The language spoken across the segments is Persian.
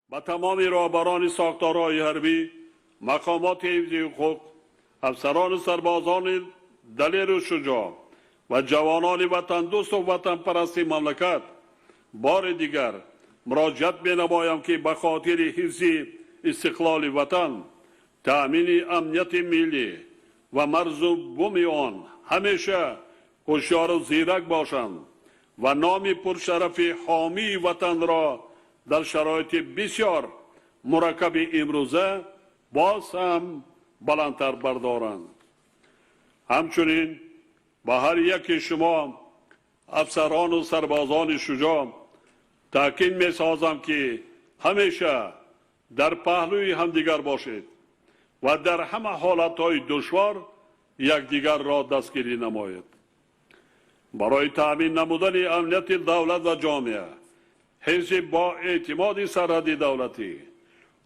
با تمام راهبران ساختارهای حربی، مقامات حفظی حقوق، افسران و سربازان دلیر و شجاع و جوانان وطن دوست و وطن پرست مملکت بار دیگر مراجعت می نمایم که به خاطر حفظ استقلال وطن، تأمین امنیت ملی و مرز و بوم آن همیشه هوشیار و زیرک باشند و نام پرشرف حامی وطن را در شرایط بسیار مرکب امروزه باز هم بلندتر بردارند. همچنین با هر یک شما افسران و سربازان شجاع تاکید می سازم که همیشه در پهلوی همدیگر باشید و در همه حالتهای دشوار یکدیگر را دستگیری نمایید. برای تأمین نمودن امنیت دولت و جامعه، حفظ با اعتماد سرحد دولتی،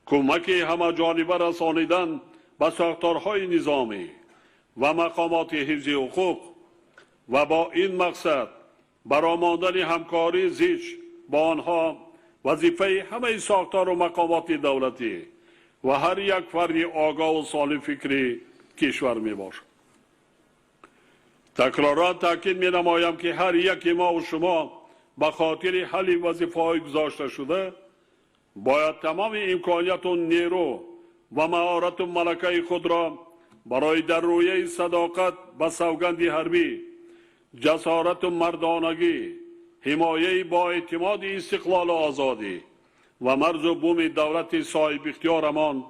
کمک همه جانبه رسانیدن به ساختارهای نظامی و مقامات حفظ حقوق و با این مقصد برآمدن همکاری زیچ با آنها وظیفه همه ساختار و مقامات دولتی و هر یک فرد آگاه و سالم فکری کشور می باشد. تکرارا تاکید می نمایم که هر یک ما و شما به خاطر حل وظیفه‌های گذاشته شده باید تمام امکانیت و نیرو و مهارت و ملکه خود را برای در روی صداقت به سوگند حربی، جسارت و مردانگی، حمایه با اعتماد استقلال و آزادی و مرز و بوم دولت صاحب اختیارمان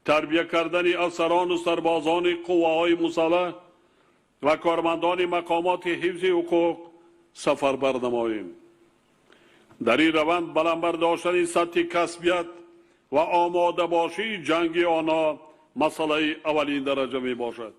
تربیت کردن افسران و سربازان قواهای مسلح و کارمندان مقامات حفظ حقوق سفربر نماییم. در این روند بلند برداشتن سطح کسبیت و آماده باشی جنگ آنها مسئله اولین درجه می باشد.